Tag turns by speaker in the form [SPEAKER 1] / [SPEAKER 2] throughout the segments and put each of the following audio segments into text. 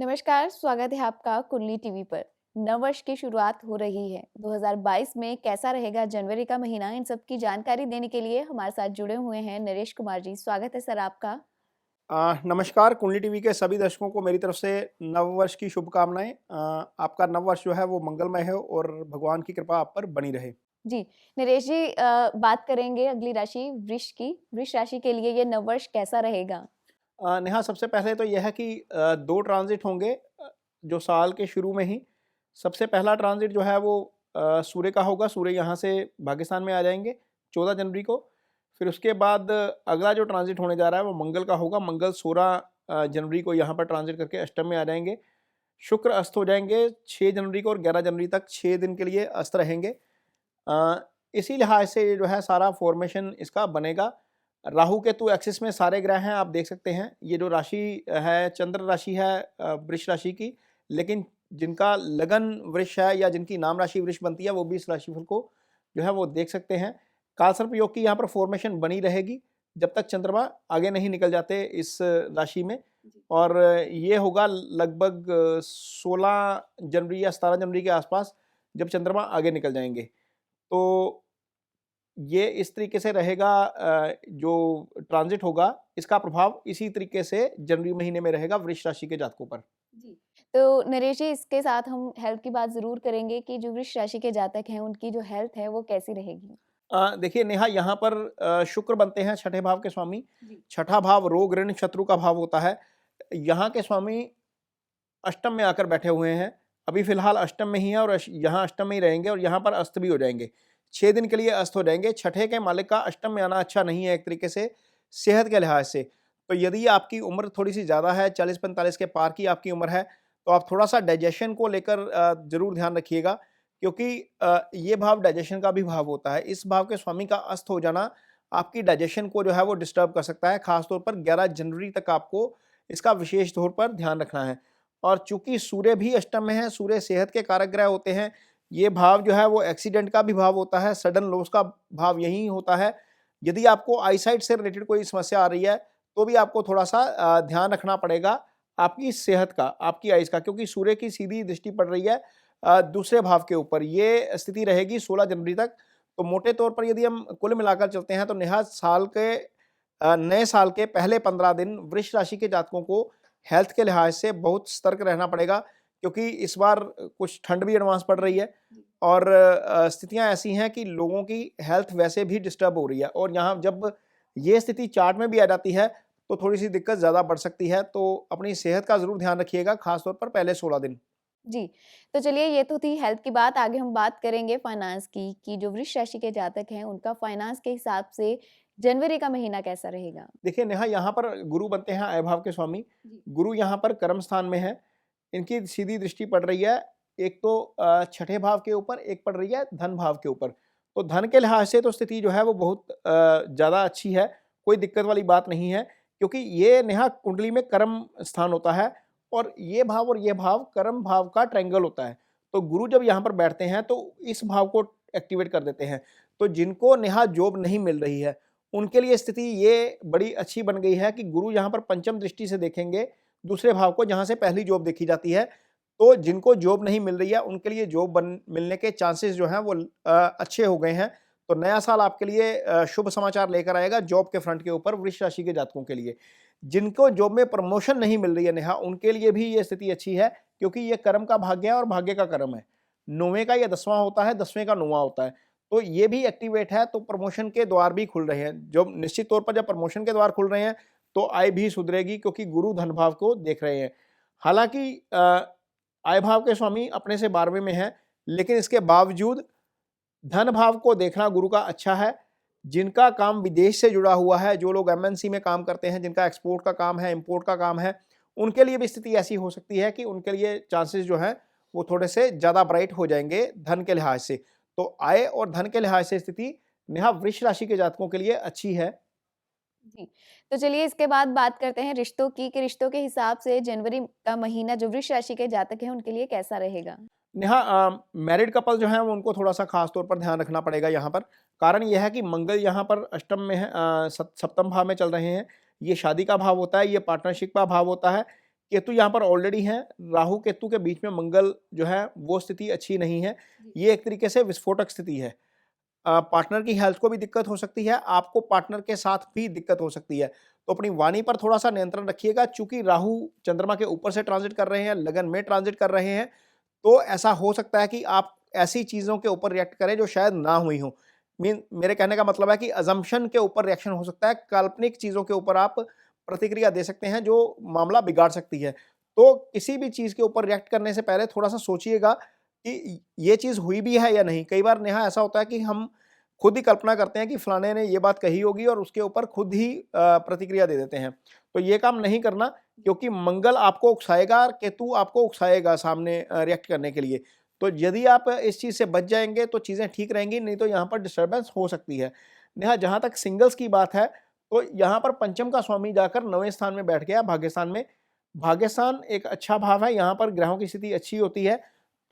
[SPEAKER 1] नमस्कार, स्वागत है आपका कुंडली टीवी पर। नववर्ष की शुरुआत हो रही है। 2022 में कैसा रहेगा जनवरी का महीना, इन सब की जानकारी देने के लिए हमारे साथ जुड़े हुए हैं नरेश कुमार जी। स्वागत है सर आपका।
[SPEAKER 2] नमस्कार कुंडली टीवी के सभी दर्शकों को मेरी तरफ से नववर्ष की शुभकामनाएं। आपका नववर्ष जो है वो मंगलमय है और भगवान की कृपा आप पर बनी रहे।
[SPEAKER 1] जी, नरेश जी बात करेंगे अगली राशि वृष की। वृष राशि के लिए ये नववर्ष कैसा रहेगा?
[SPEAKER 2] नेहा, सबसे पहले तो यह है कि दो ट्रांजिट होंगे जो साल के शुरू में ही। सबसे पहला ट्रांजिट जो है वो सूर्य का होगा। सूर्य यहाँ से पाकिस्तान में आ जाएंगे 14 जनवरी को। फिर उसके बाद अगला जो ट्रांजिट होने जा रहा है वो मंगल का होगा। मंगल 16 जनवरी को यहाँ पर ट्रांजिट करके अष्टम में आ जाएंगे। शुक्र अस्त हो जाएंगे 6 जनवरी को और 11 जनवरी तक 6 दिन के लिए अस्त रहेंगे। इसी लिहाज से ये जो है सारा फॉर्मेशन इसका बनेगा। राहु केतु एक्सिस में सारे ग्रह हैं, आप देख सकते हैं। ये जो राशि है चंद्र राशि है वृष राशि की, लेकिन जिनका लगन वृष है या जिनकी नाम राशि वृष बनती है वो भी इस राशिफल को जो है वो देख सकते हैं। कालसर्प योग की यहाँ पर फॉर्मेशन बनी रहेगी जब तक चंद्रमा आगे नहीं निकल जाते इस राशि में। और ये होगा लगभग 16 जनवरी या 17 जनवरी के आसपास जब चंद्रमा आगे निकल जाएंगे। तो ये इस तरीके से रहेगा। जो ट्रांजिट होगा इसका प्रभाव इसी तरीके से जनवरी महीने में रहेगा वृष राशि के जातकों पर।
[SPEAKER 1] जी। तो नरेश जी इसके साथ हम हेल्थ की बात ज़रूर करेंगे कि जो वृष राशि के जातक हैं, उनकी जो हेल्थ है वो कैसी रहेगी?
[SPEAKER 2] देखिए नेहा, यहाँ पर शुक्र बनते हैं छठे भाव के स्वामी।
[SPEAKER 1] जी।
[SPEAKER 2] छठा भाव रोग ऋण शत्रु का भाव होता है। यहाँ के स्वामी अष्टम में आकर बैठे हुए हैं। अभी फिलहाल अष्टम में ही है और यहाँ अष्टम में ही रहेंगे और यहाँ पर अस्त भी हो जाएंगे। 6 दिन के लिए अस्त हो जाएंगे। छठे के मालिक का अष्टम में आना अच्छा नहीं है एक तरीके से सेहत के लिहाज से। तो यदि आपकी उम्र थोड़ी सी ज़्यादा है, 40-45 के पार की आपकी उम्र है, तो आप थोड़ा सा डाइजेशन को लेकर ज़रूर ध्यान रखिएगा, क्योंकि ये भाव डाइजेशन का भी भाव होता है। इस भाव के स्वामी का अस्त हो जाना आपकी डाइजेशन को जो है वो डिस्टर्ब कर सकता है। खासतौर पर 11 जनवरी तक आपको इसका विशेष तौर पर ध्यान रखना है। और चूंकि सूर्य भी अष्टम में है, सूर्य सेहत के कारक ग्रह होते हैं। ये भाव जो है वो एक्सीडेंट का भी भाव होता है, सडन लॉस का भाव यही होता है। यदि आपको आईसाइट से रिलेटेड कोई समस्या आ रही है तो भी आपको थोड़ा सा ध्यान रखना पड़ेगा आपकी सेहत का, आपकी आइज का, क्योंकि सूर्य की सीधी दृष्टि पड़ रही है दूसरे भाव के ऊपर। ये स्थिति रहेगी 16 जनवरी तक। तो मोटे तौर पर यदि हम कुल मिलाकर चलते हैं तो नेहा साल के नए साल के पहले 15 दिन वृष राशि के जातकों को हेल्थ के लिहाज से बहुत सतर्क रहना पड़ेगा, क्योंकि इस बार कुछ ठंड भी एडवांस पड़ रही है और स्थितियां ऐसी हैं कि लोगों की हेल्थ वैसे भी डिस्टर्ब हो रही है। और यहाँ जब ये स्थिति चार्ट में भी आ जाती है तो थोड़ी सी दिक्कत ज़्यादा बढ़ सकती है। तो अपनी सेहत का ज़रूर ध्यान रखिएगा, खासतौर पर पहले 16 दिन।
[SPEAKER 1] जी, तो चलिए ये तो थी हेल्थ की बात। आगे हम बात करेंगे फाइनेंस की कि जो वृष राशि के जातक हैं, उनका फाइनेंस के हिसाब से जनवरी का महीना कैसा रहेगा?
[SPEAKER 2] देखिए नेहा, यहाँ पर गुरु बनते हैं आय भाव के स्वामी।
[SPEAKER 1] जी।
[SPEAKER 2] गुरु यहाँ पर कर्म स्थान में है। इनकी सीधी दृष्टि पड़ रही है, एक तो छठे भाव के ऊपर, एक पड़ रही है धन भाव के ऊपर। तो धन के लिहाज से तो स्थिति जो है वो बहुत ज़्यादा अच्छी है, कोई दिक्कत वाली बात नहीं है, क्योंकि ये नेहा कुंडली में कर्म स्थान होता है और ये भाव कर्म भाव का ट्रायंगल होता है। तो गुरु जब यहाँ पर बैठते हैं तो इस भाव को एक्टिवेट कर देते हैं। तो जिनको नेहा जॉब नहीं मिल रही है उनके लिए स्थिति ये बड़ी अच्छी बन गई है कि गुरु यहाँ पर पंचम दृष्टि से देखेंगे दूसरे भाव को, जहाँ से पहली जॉब देखी जाती है। तो जिनको जॉब नहीं मिल रही है उनके लिए जॉब बन मिलने के चांसेस जो हैं वो अच्छे हो गए हैं। तो नया साल आपके लिए शुभ समाचार लेकर आएगा जॉब के फ्रंट के ऊपर वृष राशि के जातकों के लिए। जिनको जॉब में प्रमोशन नहीं मिल रही है नेहा, उनके लिए भी ये स्थिति अच्छी है, क्योंकि ये कर्म का भाग्य है और भाग्य का कर्म है। 9वें का ये 10वां होता है, 10वें का 9वां होता है। तो ये भी एक्टिवेट है, तो प्रमोशन के द्वार भी खुल रहे हैं। जो निश्चित तौर पर जब प्रमोशन के द्वार खुल रहे हैं तो आय भी सुधरेगी, क्योंकि गुरु धन भाव को देख रहे हैं। हालांकि आय भाव के स्वामी अपने से 12वें में है, लेकिन इसके बावजूद धन भाव को देखना गुरु का अच्छा है। जिनका काम विदेश से जुड़ा हुआ है, जो लोग एमएनसी में काम करते हैं, जिनका एक्सपोर्ट का काम है, इंपोर्ट का काम है, उनके लिए भी स्थिति ऐसी हो सकती है कि उनके लिए चांसेस जो हैं वो थोड़े से ज़्यादा ब्राइट हो जाएंगे धन के लिहाज से। तो आय और धन के लिहाज से स्थिति नेहा वृष राशि के जातकों के लिए अच्छी है।
[SPEAKER 1] जी, तो चलिए इसके बाद बात करते हैं रिश्तों की कि रिश्तों के हिसाब से जनवरी का महीना जो वृष राशि के जातक हैं, उनके लिए कैसा रहेगा?
[SPEAKER 2] नेहा, मैरिड कपल जो हैं वो उनको थोड़ा-सा ख़ास तौर पर ध्यान रखना पड़ेगा यहाँ पर। कारण ये है कि मंगल यहाँ पर अष्टम में है, सप्तम भाव में चल रहे हैं। ये शादी का भाव होता है, ये पार्टनरशिप का भाव होता है केतु यहाँ पर ऑलरेडी हैं, राहु केतु के बीच में मंगल जो है वो स्थिति अच्छी नहीं है। ये एक तरीके से विस्फोटक स्थिति है। पार्टनर की हेल्थ को भी दिक्कत हो सकती है, आपको पार्टनर के साथ भी दिक्कत हो सकती है। तो अपनी वाणी पर थोड़ा-सा नियंत्रण रखिएगा, चूँकि राहु चंद्रमा के ऊपर से ट्रांज़िट कर रहे हैं, लगन में ट्रांज़िट कर रहे हैं, तो ऐसा हो सकता है कि आप ऐसी चीज़ों के ऊपर रिएक्ट करें जो शायद ना हुई हों। मेरे कहने का मतलब है कि असम्पशन के ऊपर रिएक्शन हो सकता है, काल्पनिक चीज़ों के ऊपर आप प्रतिक्रिया दे सकते हैं जो मामला बिगाड़ सकती है। तो किसी भी चीज़ के ऊपर रिएक्ट करने से पहले थोड़ा-सा सोचिएगा कि ये चीज़ हुई भी है या नहीं। कई बार नेहा ऐसा होता है कि हम खुद ही कल्पना करते हैं कि फलाने ने ये बात कही होगी और उसके ऊपर खुद ही प्रतिक्रिया दे देते हैं। तो ये काम नहीं करना, क्योंकि मंगल आपको उकसाएगा और केतु आपको उकसाएगा सामने रिएक्ट करने के लिए। तो यदि आप इस चीज़ से बच जाएँगे तो चीज़ें ठीक रहेंगी, नहीं तो यहाँ पर डिस्टर्बेंस हो सकती है। नेहा, जहाँ तक सिंगल्स की बात है, तो यहाँ पर पंचम का स्वामी जाकर 9वें स्थान में बैठ गया भाग्यस्थान में। भाग्यस्थान एक अच्छा भाव है, यहाँ पर ग्रहों की स्थिति अच्छी होती है,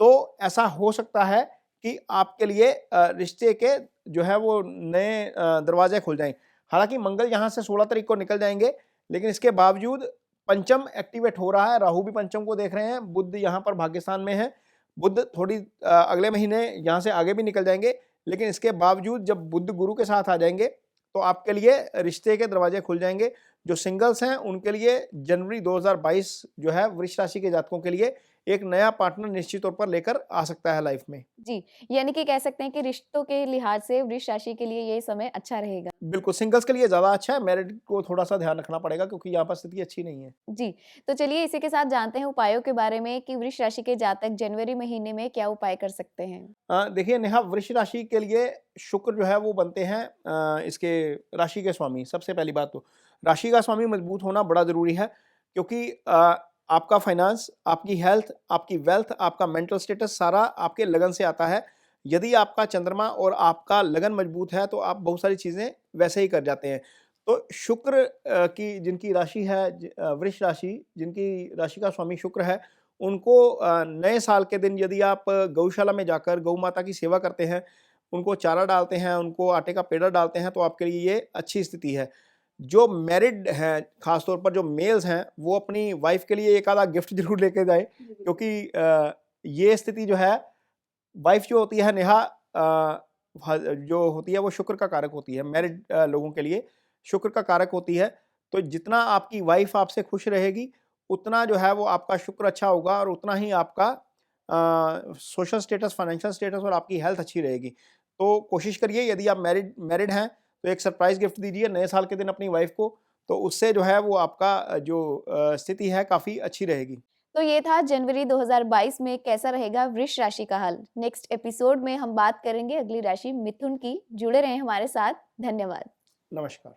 [SPEAKER 2] तो ऐसा हो सकता है कि आपके लिए रिश्ते के जो है वो नए दरवाजे खुल जाएँ। हालाँकि मंगल यहाँ से 16 तारीख को निकल जाएँगे, लेकिन इसके बावजूद पंचम एक्टिवेट हो रहा है, राहु भी पंचम को देख रहे हैं, बुध यहाँ पर भाग्यस्थान में है। बुध थोड़ी अगले महीने यहाँ से आगे भी निकल जाएँगे, लेकिन इसके बावजूद जब बुध गुरु के साथ आ जाएँगे, तो आपके लिए रिश्ते के दरवाजे खुल जाएँगे। जो सिंगल्स हैं, उनके लिए जनवरी 2022 जो है वृष राशि के जातकों के लिए एक नया पार्टनर निश्चित तौर पर लेकर आ सकता है लाइफ में।
[SPEAKER 1] जी, यानी कि कह सकते हैं कि रिश्तों के लिहाज से वृष राशि के लिए ये समय अच्छा रहेगा।
[SPEAKER 2] बिल्कुल, सिंगल्स के लिए ज़्यादा अच्छा है, मैरिड को थोड़ा-सा ध्यान रखना पड़ेगा क्योंकि यहाँ पर स्थिति अच्छी नहीं है।
[SPEAKER 1] जी, तो चलिए इसी के साथ जानते हैं उपायों के बारे में कि वृष राशि के जातक जनवरी महीने में क्या उपाय कर सकते हैं?
[SPEAKER 2] देखिए नेहा, वृष राशि के लिए शुक्र जो है वो बनते हैं इसके राशि के स्वामी। सबसे पहली बात तो राशि का स्वामी मजबूत होना बड़ा ज़रूरी है, क्योंकि आपका फाइनेंस, आपकी हेल्थ, आपकी वेल्थ, आपका मेंटल स्टेटस सारा आपके लगन से आता है। यदि आपका चंद्रमा और आपका लगन मजबूत है तो आप बहुत सारी चीज़ें वैसे ही कर जाते हैं। तो शुक्र की जिनकी राशि है वृष राशि, जिनकी राशि का स्वामी शुक्र है, उनको नए साल के दिन यदि आप गौशाला में जाकर गौ माता की सेवा करते हैं, उनको चारा डालते हैं, उनको आटे का पेड़ा डालते हैं, तो आपके लिए ये अच्छी स्थिति है। जो मैरिड हैं, ख़ास तौर पर जो मेल्स हैं, वो अपनी वाइफ़ के लिए एक आधा गिफ्ट ज़रूर लेके जाएँ, क्योंकि ये स्थिति जो है, वाइफ़ जो होती है नेहा जो होती है वो शुक्र का कारक होती है। मैरिड लोगों के लिए शुक्र का कारक होती है। तो जितना आपकी वाइफ़ आपसे खुश रहेगी, उतना जो है वो आपका शुक्र अच्छा होगा और उतना ही आपका सोशल स्टेटस, फाइनेंशियल स्टेटस और आपकी हेल्थ अच्छी रहेगी। तो कोशिश करिए, यदि आप मैरिड हैं, तो एक सरप्राइज़ गिफ्ट दीजिए नए साल के दिन अपनी वाइफ़ को, तो उससे जो है वो आपका जो स्थिति है काफ़ी अच्छी रहेगी।
[SPEAKER 1] तो ये था जनवरी 2022 में कैसा रहेगा वृष राशि का हाल। नेक्स्ट एपिसोड में हम बात करेंगे अगली राशि मिथुन की। जुड़े रहें हमारे साथ। धन्यवाद।
[SPEAKER 2] नमस्कार।